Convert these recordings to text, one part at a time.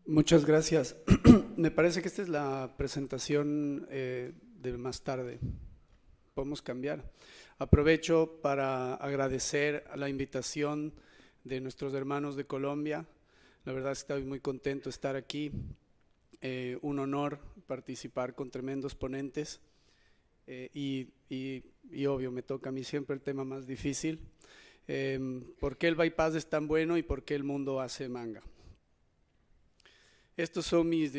Muchas gracias. Me parece que esta es la presentación de más tarde. Podemos cambiar. Aprovecho para agradecer a la invitación de nuestros hermanos de Colombia. La verdad es que estoy muy contento de estar aquí. Un honor participar con tremendos ponentes. Y obvio, me toca a mí siempre el tema más difícil. ¿Por qué el bypass es tan bueno y por qué el mundo hace manga? Estos son mis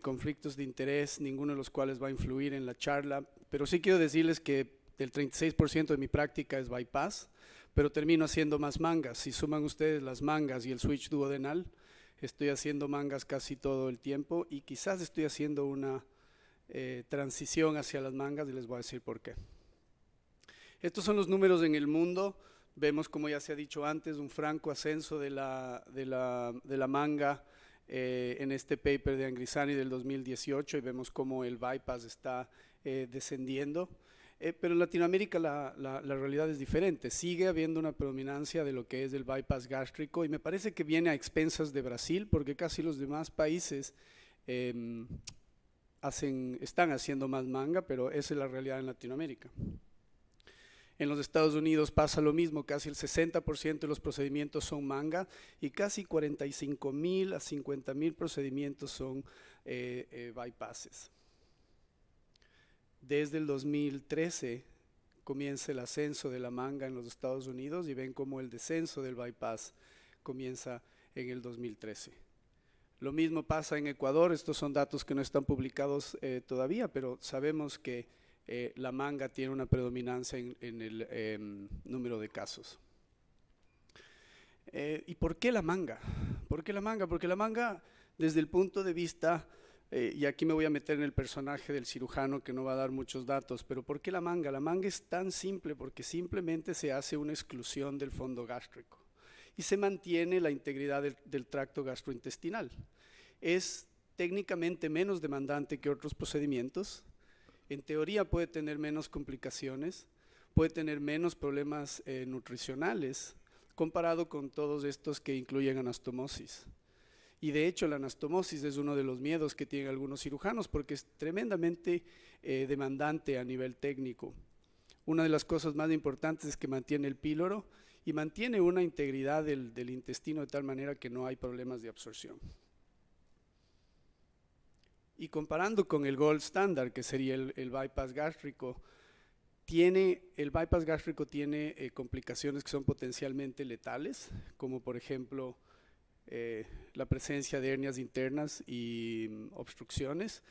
conflictos de interés, ninguno de los cuales va a influir en la charla, pero sí quiero decirles que el 36% de mi práctica es bypass, pero termino haciendo más mangas. Si suman ustedes las mangas y el switch duodenal, estoy haciendo mangas casi todo el tiempo y quizás estoy haciendo una transición hacia las mangas y les voy a decir por qué. Estos son los números en el mundo. Vemos, como ya se ha dicho antes, un franco ascenso de la manga en este paper de Angrisani del 2018 y vemos cómo el bypass está descendiendo. Pero en Latinoamérica la realidad es diferente. Sigue habiendo una predominancia de lo que es el bypass gástrico y me parece que viene a expensas de Brasil porque casi los demás países están haciendo más manga, pero esa es la realidad en Latinoamérica. En los Estados Unidos pasa lo mismo, casi el 60% de los procedimientos son manga y casi 45.000 a 50.000 procedimientos son bypasses. Desde el 2013 comienza el ascenso de la manga en los Estados Unidos y ven cómo el descenso del bypass comienza en el 2013. Lo mismo pasa en Ecuador, estos son datos que no están publicados todavía, pero sabemos que la manga tiene una predominancia en el número de casos. ¿Y por qué la manga? ¿Por qué la manga? Porque la manga, desde el punto de vista, y aquí me voy a meter en el personaje del cirujano que no va a dar muchos datos, pero ¿por qué la manga? La manga es tan simple porque simplemente se hace una exclusión del fondo gástrico y se mantiene la integridad del tracto gastrointestinal. Es técnicamente menos demandante que otros procedimientos. En teoría puede tener menos complicaciones, puede tener menos problemas nutricionales comparado con todos estos que incluyen anastomosis. Y de hecho la anastomosis es uno de los miedos que tienen algunos cirujanos porque es tremendamente demandante a nivel técnico. Una de las cosas más importantes es que mantiene el píloro y mantiene una integridad del intestino de tal manera que no hay problemas de absorción. Y comparando con el gold standard, que sería el bypass gástrico, el bypass gástrico tiene complicaciones que son potencialmente letales, como por ejemplo la presencia de hernias internas y obstrucciones.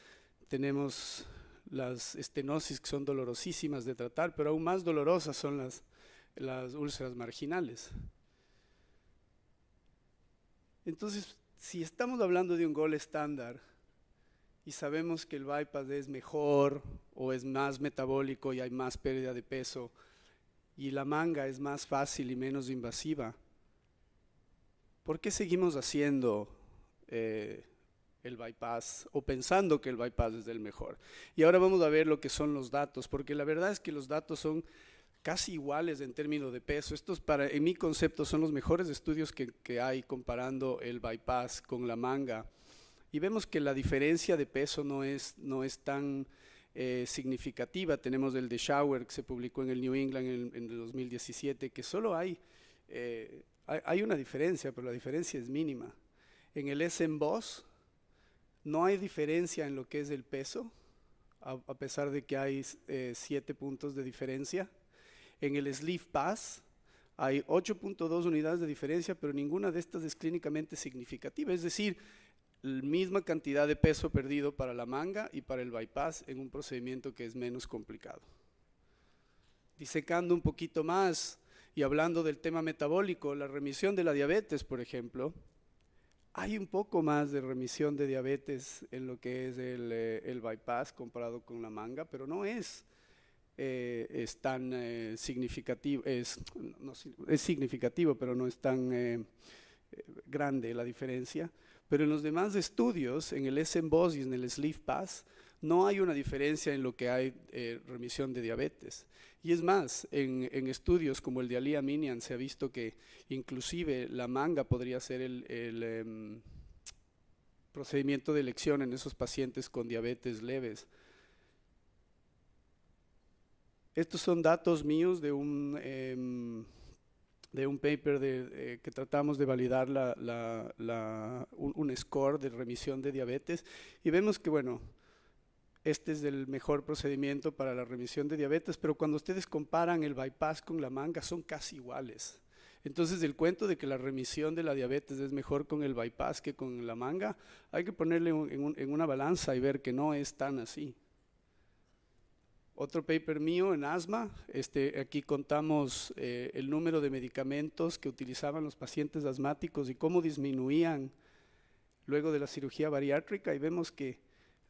Tenemos las estenosis que son dolorosísimas de tratar, pero aún más dolorosas son las úlceras marginales. Entonces, si estamos hablando de un gold standard, y sabemos que el bypass es mejor o es más metabólico y hay más pérdida de peso y la manga es más fácil y menos invasiva, ¿por qué seguimos haciendo el bypass o pensando que el bypass es el mejor? Y ahora vamos a ver lo que son los datos, porque la verdad es que los datos son casi iguales en términos de peso. Estos en mi concepto son los mejores estudios que hay comparando el bypass con la manga. Y vemos que la diferencia de peso no es tan significativa. Tenemos el de Schauer que se publicó en el New England en el 2017, que solo hay una diferencia, pero la diferencia es mínima. En el S-Emboss no hay diferencia en lo que es el peso, a pesar de que hay 7 puntos de diferencia. En el Sleeve Pass hay 8.2 unidades de diferencia, pero ninguna de estas es clínicamente significativa. Es decir, la misma cantidad de peso perdido para la manga y para el bypass en un procedimiento que es menos complicado. Disecando un poquito más y hablando del tema metabólico, la remisión de la diabetes, por ejemplo, hay un poco más de remisión de diabetes en lo que es el bypass comparado con la manga, pero no es tan significativo, es significativo, pero no es tan grande la diferencia. Pero en los demás estudios, en el S-Emboss y en el Sleeve Pass, no hay una diferencia en lo que hay remisión de diabetes. Y es más, en estudios como el de Ali Aminian se ha visto que inclusive la manga podría ser procedimiento de elección en esos pacientes con diabetes leves. Estos son datos míos de un paper que tratamos de validar un score de remisión de diabetes, y vemos que, bueno, este es el mejor procedimiento para la remisión de diabetes, pero cuando ustedes comparan el bypass con la manga son casi iguales. Entonces, el cuento de que la remisión de la diabetes es mejor con el bypass que con la manga, hay que ponerle en una balanza y ver que no es tan así. Otro paper mío en asma, aquí contamos el número de medicamentos que utilizaban los pacientes asmáticos y cómo disminuían luego de la cirugía bariátrica, y vemos que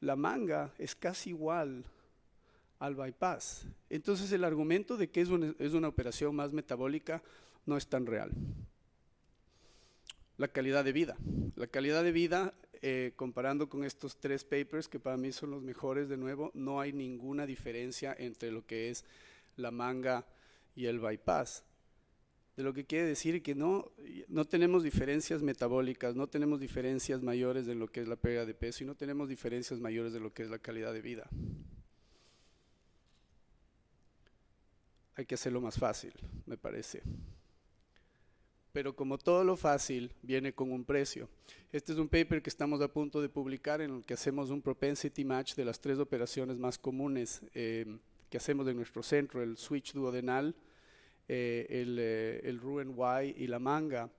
la manga es casi igual al bypass. Entonces, el argumento de que es una operación más metabólica no es tan real. La calidad de vida. La calidad de vida, comparando con estos 3 papers, que para mí son los mejores, de nuevo, no hay ninguna diferencia entre lo que es la manga y el bypass. De lo que quiere decir que no tenemos diferencias metabólicas, no tenemos diferencias mayores de lo que es la pérdida de peso y no tenemos diferencias mayores de lo que es la calidad de vida. Hay que hacerlo más fácil, me parece. Pero como todo lo fácil, viene con un precio. Este es un paper que estamos a punto de publicar en el que hacemos un propensity match de las 3 operaciones más comunes que hacemos en nuestro centro, el switch duodenal, el Roux-en-Y y la manga.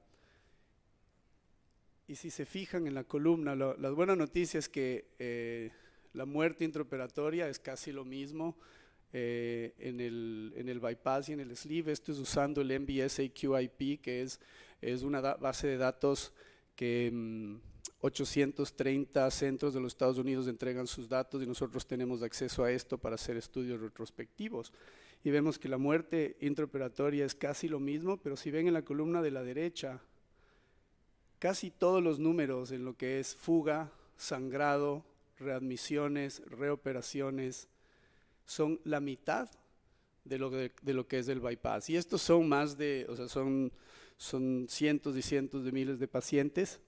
Y si se fijan en la columna, la buena noticia es que la muerte intraoperatoria es casi lo mismo en el bypass y en el sleeve. Esto es usando el MBS AQIP, que es una base de datos que 830 centros de los Estados Unidos entregan sus datos y nosotros tenemos acceso a esto para hacer estudios retrospectivos. Y vemos que la muerte intraoperatoria es casi lo mismo, pero si ven en la columna de la derecha, casi todos los números en lo que es fuga, sangrado, readmisiones, reoperaciones, son la mitad de lo que es el bypass. Y estos son son cientos y cientos de miles de pacientes.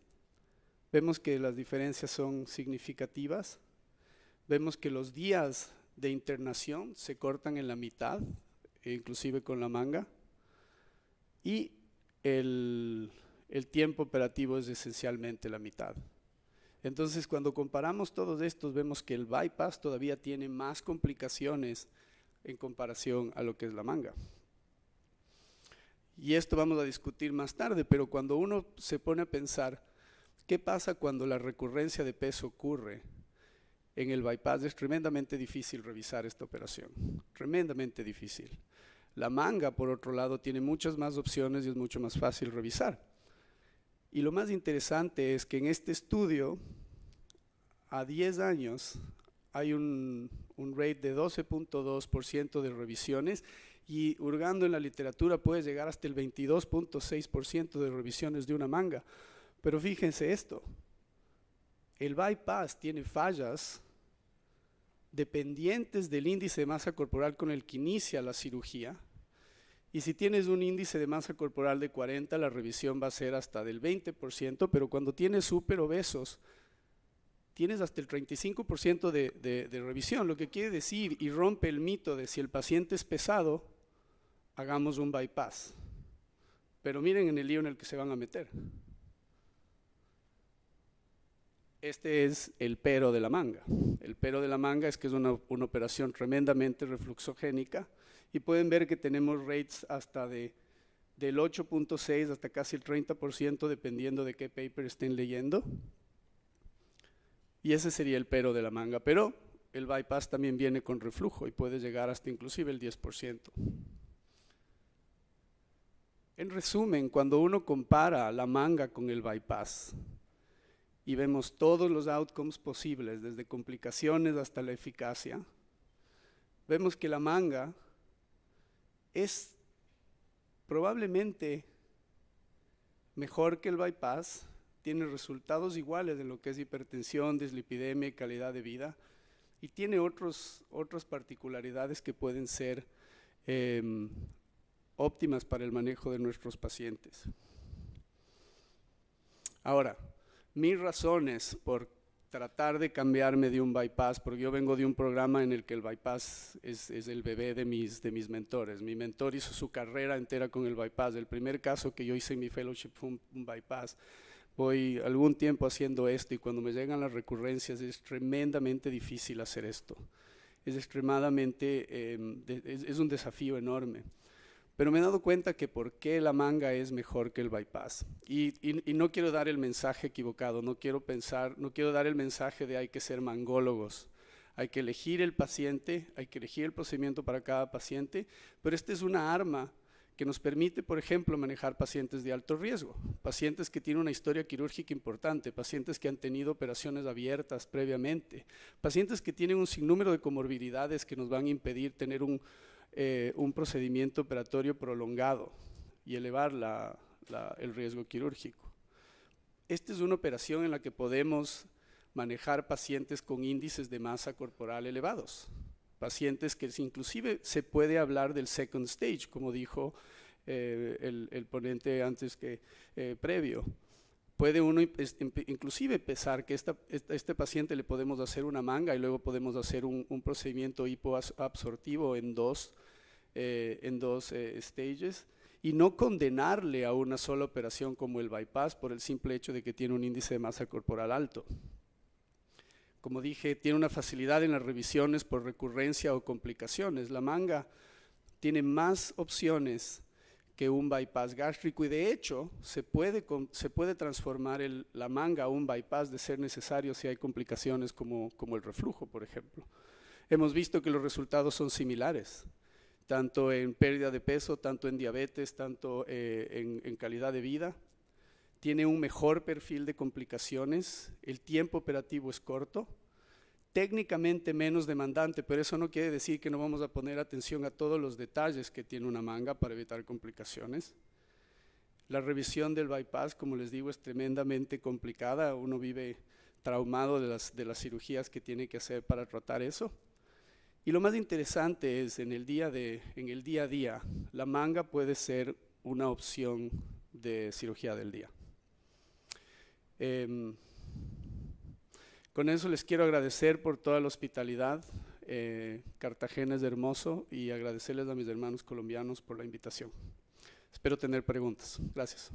Vemos que las diferencias son significativas. Vemos que los días de internación se cortan en la mitad, inclusive con la manga. Y el tiempo operativo es esencialmente la mitad. Entonces, cuando comparamos todos estos, vemos que el bypass todavía tiene más complicaciones en comparación a lo que es la manga. Y esto vamos a discutir más tarde, pero cuando uno se pone a pensar, ¿qué pasa cuando la recurrencia de peso ocurre en el bypass? Es tremendamente difícil revisar esta operación, tremendamente difícil. La manga, por otro lado, tiene muchas más opciones y es mucho más fácil revisar. Y lo más interesante es que en este estudio, a 10 años, hay un rate de 12.2% de revisiones, y hurgando en la literatura puede llegar hasta el 22.6% de revisiones de una manga. Pero fíjense esto, el bypass tiene fallas dependientes del índice de masa corporal con el que inicia la cirugía. Y si tienes un índice de masa corporal de 40, la revisión va a ser hasta del 20%, pero cuando tienes súper obesos, tienes hasta el 35% de revisión, lo que quiere decir, y rompe el mito de si el paciente es pesado, hagamos un bypass. Pero miren en el lío en el que se van a meter. Este es el pero de la manga. El pero de la manga es que es una operación tremendamente refluxogénica, y pueden ver que tenemos rates hasta del 8.6 hasta casi el 30%, dependiendo de qué paper estén leyendo. Y ese sería el pero de la manga, pero el bypass también viene con reflujo y puede llegar hasta inclusive el 10%. En resumen, cuando uno compara la manga con el bypass y vemos todos los outcomes posibles, desde complicaciones hasta la eficacia, vemos que la manga es probablemente mejor que el bypass, tiene resultados iguales en lo que es hipertensión, dislipidemia y calidad de vida, y tiene otras particularidades que pueden ser óptimas para el manejo de nuestros pacientes. Ahora, mis razones por tratar de cambiarme de un bypass, porque yo vengo de un programa en el que el bypass es el bebé de mis mentores. Mi mentor hizo su carrera entera con el bypass. El primer caso que yo hice en mi fellowship fue un bypass. Voy algún tiempo haciendo esto y cuando me llegan las recurrencias es tremendamente difícil hacer esto. Es extremadamente, es un desafío enorme. Pero me he dado cuenta que por qué la manga es mejor que el bypass. Y no quiero dar el mensaje equivocado, no quiero dar el mensaje de hay que ser mangólogos. Hay que elegir el paciente, hay que elegir el procedimiento para cada paciente, pero esta es una arma que nos permite, por ejemplo, manejar pacientes de alto riesgo, pacientes que tienen una historia quirúrgica importante, pacientes que han tenido operaciones abiertas previamente, pacientes que tienen un sinnúmero de comorbilidades que nos van a impedir tener un procedimiento operatorio prolongado y elevar el riesgo quirúrgico. Esta es una operación en la que podemos manejar pacientes con índices de masa corporal elevados, pacientes que inclusive se puede hablar del second stage, como dijo el ponente antes que previo. Puede uno inclusive pensar que a este paciente le podemos hacer una manga y luego podemos hacer un procedimiento hipoabsortivo en dos stages y no condenarle a una sola operación como el bypass por el simple hecho de que tiene un índice de masa corporal alto. Como dije, tiene una facilidad en las revisiones por recurrencia o complicaciones. La manga tiene más opciones que un bypass gástrico y de hecho se puede transformar la manga a un bypass de ser necesario si hay complicaciones como el reflujo, por ejemplo. Hemos visto que los resultados son similares, tanto en pérdida de peso, tanto en diabetes, tanto en calidad de vida. Tiene un mejor perfil de complicaciones, el tiempo operativo es corto, técnicamente menos demandante, pero eso no quiere decir que no vamos a poner atención a todos los detalles que tiene una manga para evitar complicaciones. La revisión del bypass, como les digo, es tremendamente complicada, uno vive traumado de las cirugías que tiene que hacer para tratar eso. Y lo más interesante es, en el día a día, la manga puede ser una opción de cirugía del día. Con eso les quiero agradecer por toda la hospitalidad. Cartagena es hermoso y agradecerles a mis hermanos colombianos por la invitación. Espero tener preguntas. Gracias.